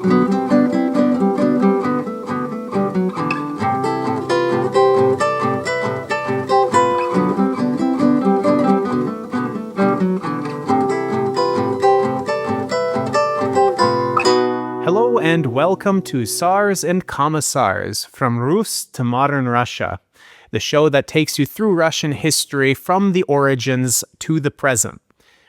Hello and welcome to Tsars and Commissars, From Rus to Modern Russia, the show that takes you through Russian history from the origins to the present.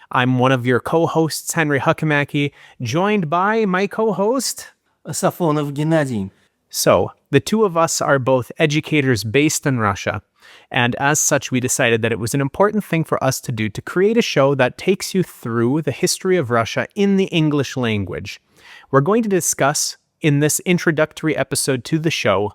I'm one of your co-hosts, Henry Huckamacky, joined by my co-host, Safonov Gennady. So, the two of us are both educators based in Russia, and as such we decided that it was an important thing for us to do to create a show that takes you through the history of Russia in the English language. We're going to discuss in this introductory episode to the show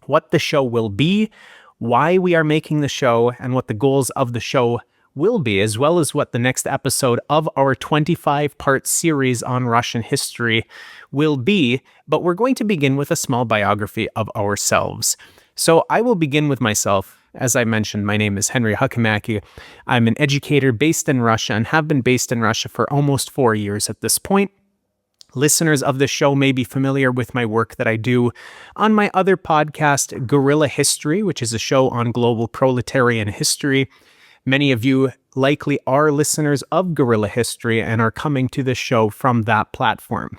what the show will be, why we are making the show, and what the goals of the show will be, as well as what the next episode of our 25-part series on Russian history will be. But we're going to begin with a small biography of ourselves. So I will begin with myself. As I mentioned, my name is Henry Huckamacky. I'm an educator based in Russia and have been based in Russia for almost 4 years at this point. Listeners of the show may be familiar with my work that I do on my other podcast, Guerrilla History, which is a show on global proletarian history. Many of you likely are listeners of Guerrilla History and are coming to this show from that platform.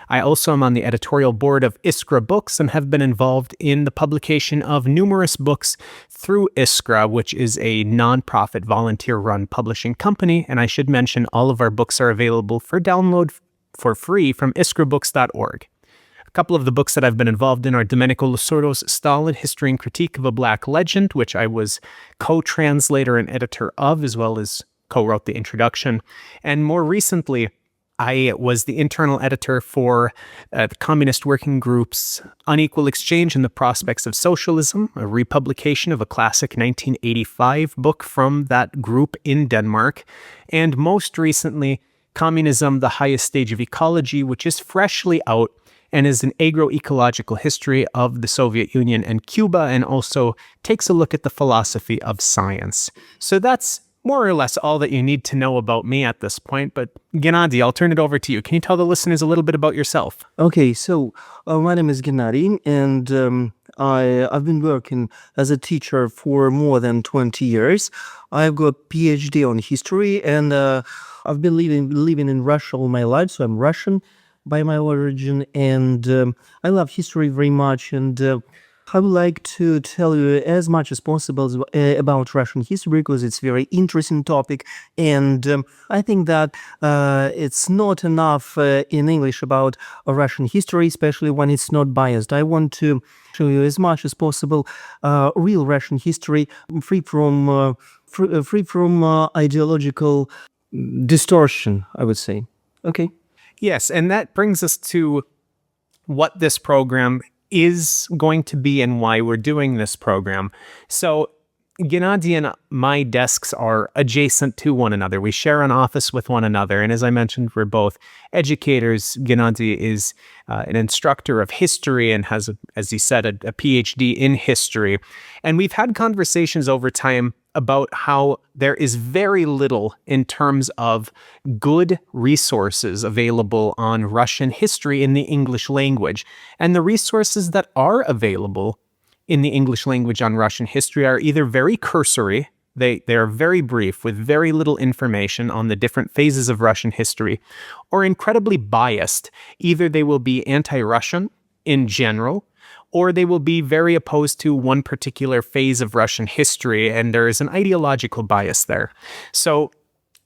I also am on the editorial board of Iskra Books and have been involved in the publication of numerous books through Iskra, which is a nonprofit volunteer-run publishing company. And I should mention all of our books are available for download for free from iskrabooks.org. A couple of the books that I've been involved in are Domenico Losurdo's Stalin, History and Critique of a Black Legend, which I was co-translator and editor of, as well as co-wrote the introduction. And more recently, I was the internal editor for the Communist Working Group's Unequal Exchange and the Prospects of Socialism, a republication of a classic 1985 book from that group in Denmark. And most recently, Communism, the Highest Stage of Ecology, which is freshly out and is an agroecological history of the Soviet Union and Cuba, and also takes a look at the philosophy of science. So that's more or less all that you need to know about me at this point. But Gennady, I'll turn it over to you. Can you tell the listeners a little bit about yourself? Okay, so my name is Gennady, and I've been working as a teacher for more than 20 years. I've got a PhD on history, and I've been living in Russia all my life, so I'm Russian by my origin, and I love history very much, and I would like to tell you as much as possible about Russian history because it's a very interesting topic, and I think that it's not enough in English about Russian history, especially when it's not biased. I want to show you as much as possible real Russian history, free from ideological distortion, I would say. Okay. Yes, and that brings us to what this program is going to be and why we're doing this program. So Gennady and my desks are adjacent to one another. We share an office with one another. And as I mentioned, we're both educators. Gennady is an instructor of history and has, as he said, a PhD in history. And we've had conversations over time about how there is very little in terms of good resources available on Russian history in the English language. And the resources that are available in the English language on Russian history are either very cursory, they are very brief with very little information on the different phases of Russian history, or incredibly biased. Either they will be anti-Russian in general, or they will be very opposed to one particular phase of Russian history, and there is an ideological bias there. So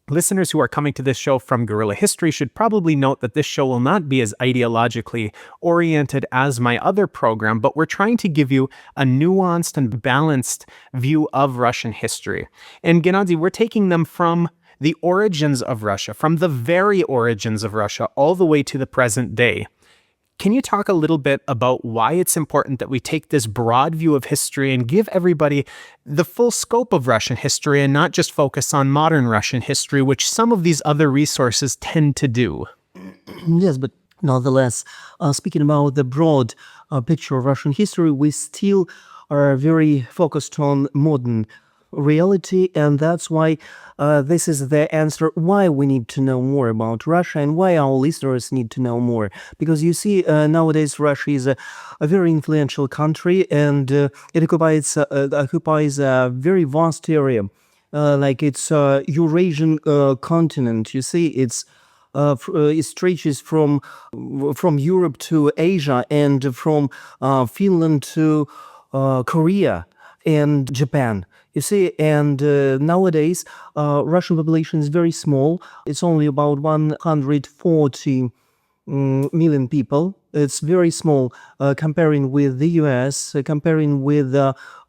listeners who are coming to this show from Guerrilla History should probably note that this show will not be as ideologically oriented as my other program, but we're trying to give you a nuanced and balanced view of Russian history. And Gennady, we're taking them from the origins of Russia, from the very origins of Russia, all the way to the present day. Can you talk a little bit about why it's important that we take this broad view of history and give everybody the full scope of Russian history and not just focus on modern Russian history, which some of these other resources tend to do? Yes, but nonetheless, speaking about the broad picture of Russian history, we still are very focused on modern reality, and that's why this is the answer why we need to know more about Russia and why our listeners need to know more. Because you see, nowadays Russia is a very influential country, and it occupies a very vast area. Like it's Eurasian continent. You see, it stretches from Europe to Asia and from Finland to Korea and Japan. You see, and nowadays Russian population is very small. It's only about 140 million people. It's very small comparing with the US, comparing with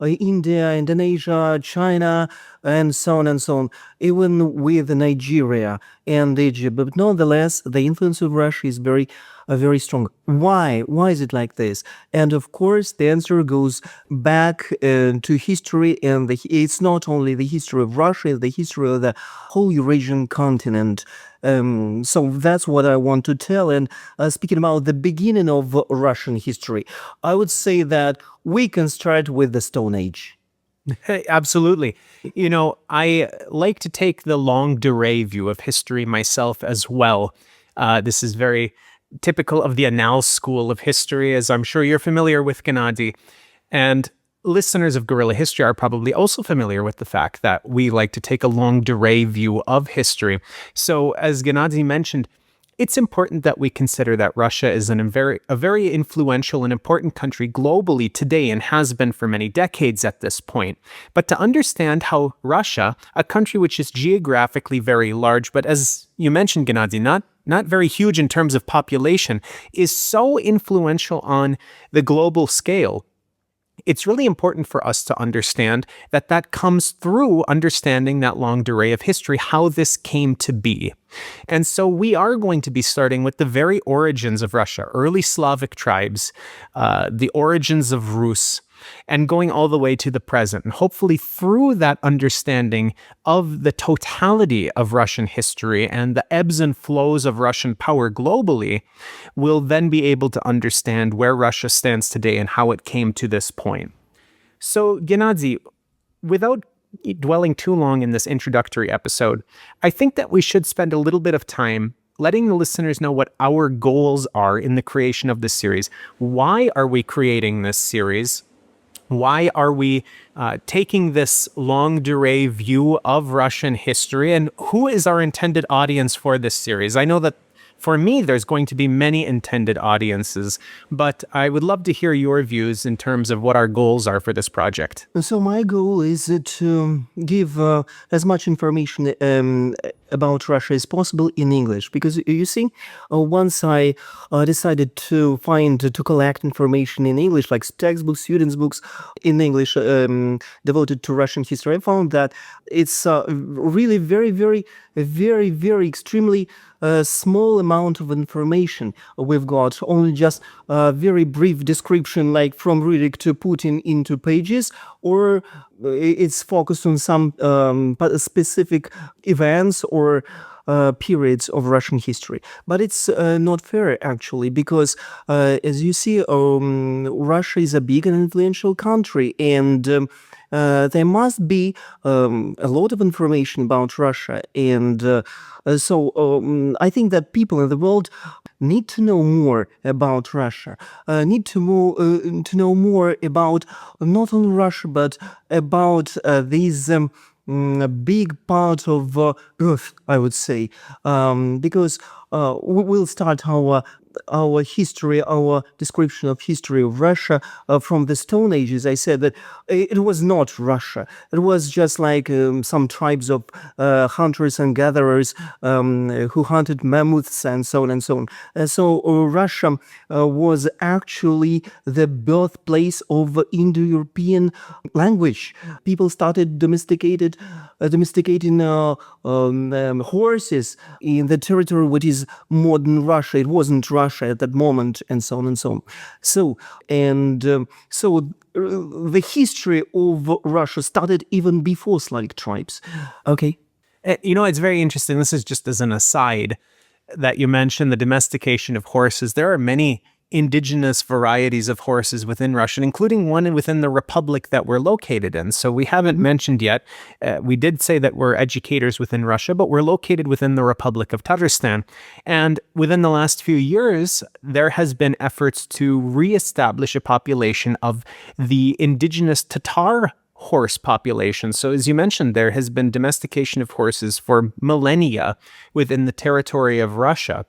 India, Indonesia, China, and so on and so on, even with Nigeria and Egypt. But nonetheless, the influence of Russia is very strong. Why? Why is it like this? And of course, the answer goes back to history, and it's not only the history of Russia, it's the history of the whole Eurasian continent. So that's what I want to tell. And speaking about the beginning of Russian history, I would say that we can start with the Stone Age. Absolutely. I like to take the longue durée view of history myself as well. This is very typical of the Annals school of history, as I'm sure you're familiar with, Gennady. And listeners of Guerrilla History are probably also familiar with the fact that we like to take a longue durée view of history. So, as Gennady mentioned, it's important that we consider that Russia is a very influential and important country globally today and has been for many decades at this point. But to understand how Russia, a country which is geographically very large, but as you mentioned, Gennady, not very huge in terms of population, is so influential on the global scale, it's really important for us to understand that comes through understanding that longue durée of history, how this came to be. And so we are going to be starting with the very origins of Russia, early Slavic tribes, the origins of Rus, and going all the way to the present. And hopefully through that understanding of the totality of Russian history and the ebbs and flows of Russian power globally, we'll then be able to understand where Russia stands today and how it came to this point. So, Gennady, without dwelling too long in this introductory episode, I think that we should spend a little bit of time letting the listeners know what our goals are in the creation of this series. Why are we creating this series? Why are we taking this longue durée view of Russian history, and who is our intended audience for this series? I know that for me, there's going to be many intended audiences, but I would love to hear your views in terms of what our goals are for this project. So my goal is to give as much information about Russia as possible in English, because you see, once I decided to collect information in English, like textbooks, students' books in English devoted to Russian history, I found that it's really very extremely small amount of information we've got. Only just a very brief description, like from Rurik to Putin into pages, or it's focused on some specific events or periods of Russian history. But it's not fair, actually, because as you see, Russia is a big and influential country, and there must be a lot of information about Russia. And so I think that people in the world need to know more about Russia, need to know more about not only Russia, but about these a big part of Earth, I would say, because we'll start our history, our description of history of Russia from the Stone Ages. I said that it was not Russia. It was just like some tribes of hunters and gatherers who hunted mammoths and so on and so on. So Russia was actually the birthplace of Indo-European language. People started domesticating horses in the territory which is modern Russia. It wasn't Russia at that moment, and so on and so on. So the history of Russia started even before Slavic tribes. Okay. It's very interesting. This is just as an aside that you mentioned the domestication of horses. There are many indigenous varieties of horses within Russia, including one within the republic that we're located in. So we haven't mentioned yet, we did say that we're educators within Russia, but we're located within the Republic of Tatarstan. And within the last few years, there has been efforts to reestablish a population of the indigenous Tatar horse population. So as you mentioned, there has been domestication of horses for millennia within the territory of Russia.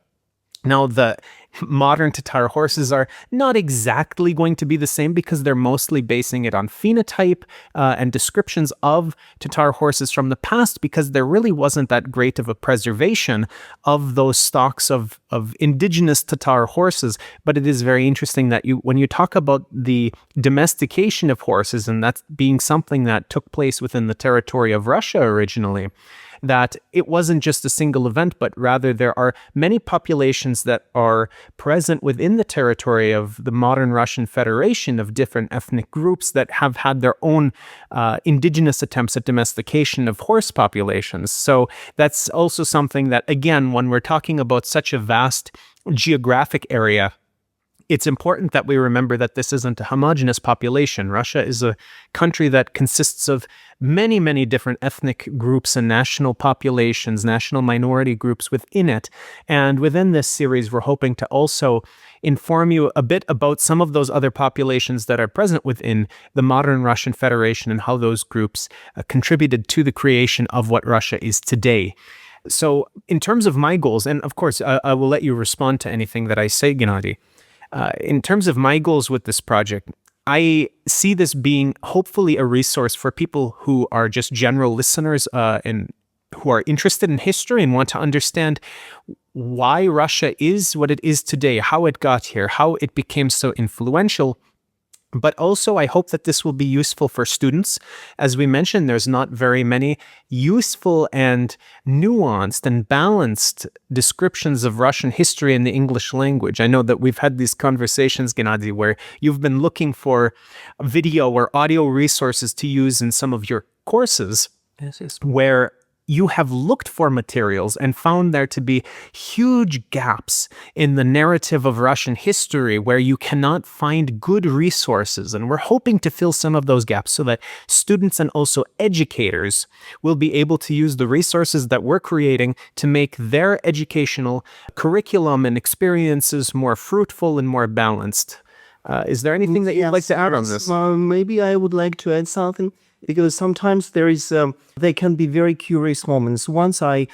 Now, the modern Tatar horses are not exactly going to be the same because they're mostly basing it on phenotype and descriptions of Tatar horses from the past, because there really wasn't that great of a preservation of those stocks of indigenous Tatar horses. But it is very interesting that when you talk about the domestication of horses, and that's being something that took place within the territory of Russia originally, that it wasn't just a single event, but rather there are many populations that are present within the territory of the modern Russian Federation of different ethnic groups that have had their own indigenous attempts at domestication of horse populations. So that's also something that, again, when we're talking about such a vast geographic area, it's important that we remember that this isn't a homogeneous population. Russia is a country that consists of many, many different ethnic groups and national populations, national minority groups within it. And within this series, we're hoping to also inform you a bit about some of those other populations that are present within the modern Russian Federation and how those groups contributed to the creation of what Russia is today. So in terms of my goals, and of course, I will let you respond to anything that I say, Gennady. In terms of my goals with this project, I see this being hopefully a resource for people who are just general listeners and who are interested in history and want to understand why Russia is what it is today, how it got here, how it became so influential. But also, I hope that this will be useful for students. As we mentioned, there's not very many useful and nuanced and balanced descriptions of Russian history in the English language. I know that we've had these conversations, Gennady, where you've been looking for video or audio resources to use in some of your courses, Yes. where you have looked for materials and found there to be huge gaps in the narrative of Russian history where you cannot find good resources. And we're hoping to fill some of those gaps so that students and also educators will be able to use the resources that we're creating to make their educational curriculum and experiences more fruitful and more balanced. Is there anything that you'd like to add on this? Maybe I would like to add something, because sometimes there can be very curious moments. Once I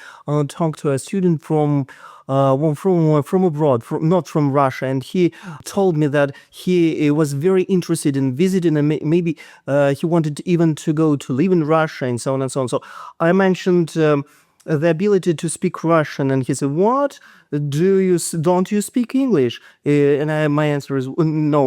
talked to a student from abroad, not from Russia, and he told me that he was very interested in visiting, and maybe he wanted even to go to live in Russia, and so on and so on. So I mentioned the ability to speak Russian, and he said, "What? Don't you speak English?" My answer is, "No,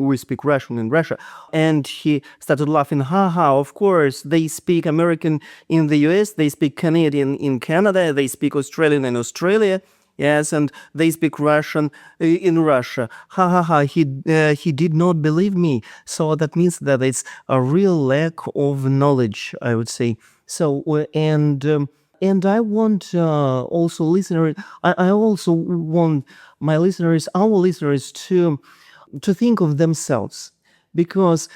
we speak Russian in Russia." And he started laughing. Ha, of course, they speak American in the US, they speak Canadian in Canada, they speak Australian in Australia. Yes, and they speak Russian in Russia. Ha. He did not believe me. So that means that it's a real lack of knowledge, I would say. So, and I want also listeners. I also want our listeners, to think of themselves, because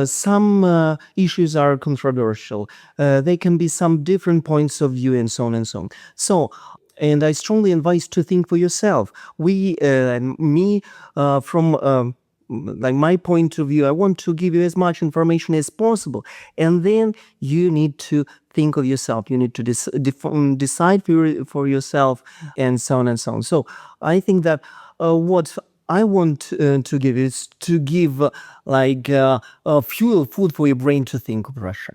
some issues are controversial. They can be some different points of view, and so on and so on. So, and I strongly advise to think for yourself. From like my point of view, I want to give you as much information as possible, and then you need to think of yourself. You need to decide for yourself, and so on and so on. So I think that what I want to give is to give food for your brain to think of Russia.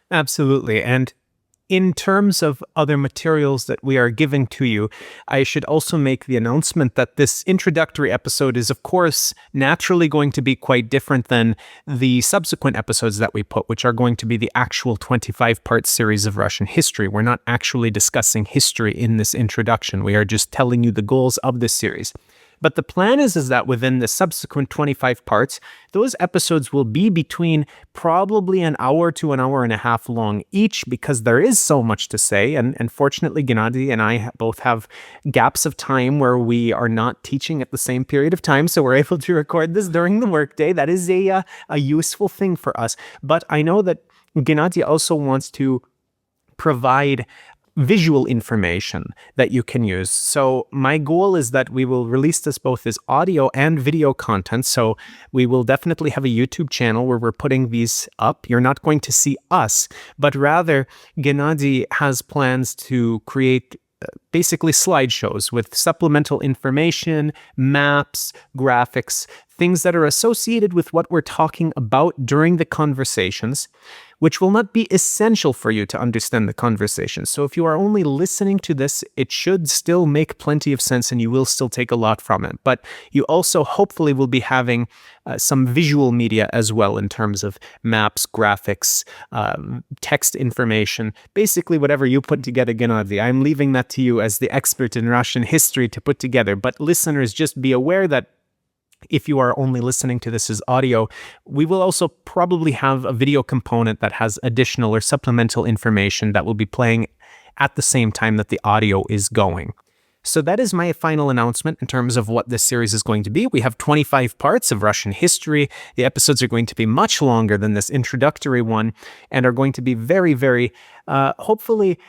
Absolutely. And in terms of other materials that we are giving to you, I should also make the announcement that this introductory episode is, of course, naturally going to be quite different than the subsequent episodes that we put, which are going to be the actual 25-part series of Russian history. We're not actually discussing history in this introduction. We are just telling you the goals of this series. But the plan is that within the subsequent 25 parts, those episodes will be between probably an hour to an hour and a half long each, because there is so much to say. And fortunately, Gennady and I both have gaps of time where we are not teaching at the same period of time. So we're able to record this during the workday. That is a useful thing for us. But I know that Gennady also wants to provide visual information that you can use. So my goal is that we will release this both as audio and video content. So we will definitely have a YouTube channel where we're putting these up. You're not going to see us, but rather Gennady has plans to create basically slideshows with supplemental information, maps, graphics, things that are associated with what we're talking about during the conversations, which will not be essential for you to understand the conversation. So if you are only listening to this, it should still make plenty of sense and you will still take a lot from it. But you also hopefully will be having some visual media as well in terms of maps, graphics, text information, basically whatever you put together, Gennady. I'm leaving that to you as the expert in Russian history to put together. But listeners, just be aware that if you are only listening to this as audio, we will also probably have a video component that has additional or supplemental information that will be playing at the same time that the audio is going. So that is my final announcement in terms of what this series is going to be. We have 25 parts of Russian history. The episodes are going to be much longer than this introductory one and are going to be very, very, hopefully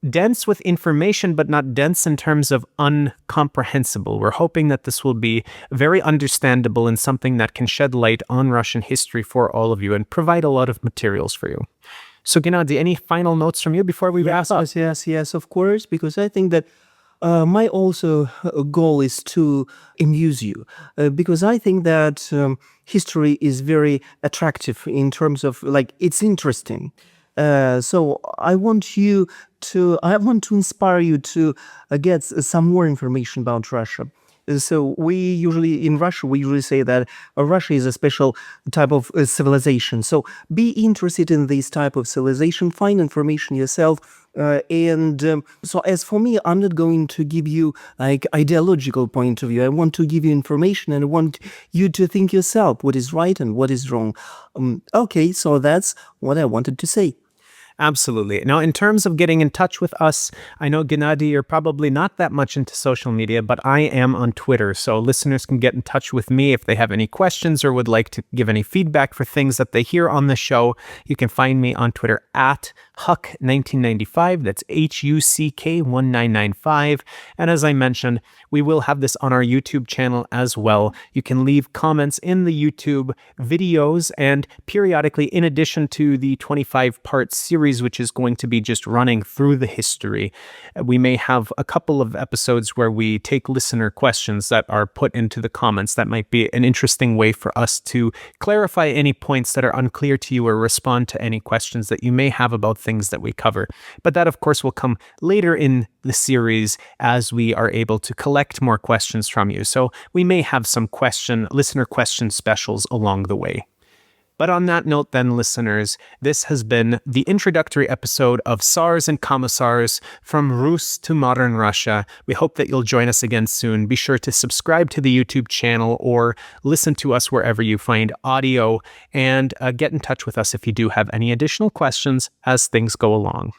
dense with information, but not dense in terms of incomprehensible. We're hoping that this will be very understandable and something that can shed light on Russian history for all of you and provide a lot of materials for you. So Gennady, any final notes from you before we wrap up? Yes, of course, because I think that my also goal is to amuse you, because I think that history is very attractive in terms of, like, it's interesting. So I want to inspire you to get some more information about Russia. So in Russia, we usually say that Russia is a special type of civilization. So be interested in this type of civilization, find information yourself. So as for me, I'm not going to give you like ideological point of view. I want to give you information and I want you to think yourself what is right and what is wrong. Okay, so that's what I wanted to say. Absolutely. Now, in terms of getting in touch with us, I know, Gennady, you're probably not that much into social media, but I am on Twitter. So listeners can get in touch with me if they have any questions or would like to give any feedback for things that they hear on the show. You can find me on Twitter at Huck1995. That's HUCK1995. And as I mentioned, we will have this on our YouTube channel as well. You can leave comments in the YouTube videos, and periodically, in addition to the 25-part series, which is going to be just running through the history, we may have a couple of episodes where we take listener questions that are put into the comments. That might be an interesting way for us to clarify any points that are unclear to you or respond to any questions that you may have about things that we cover. But that, of course, will come later in the series as we are able to collect more questions from you. So we may have some listener question specials along the way. But on that note then, listeners, this has been the introductory episode of Tsars and Commissars, from Rus to Modern Russia. We hope that you'll join us again soon. Be sure to subscribe to the YouTube channel or listen to us wherever you find audio, and get in touch with us if you do have any additional questions as things go along.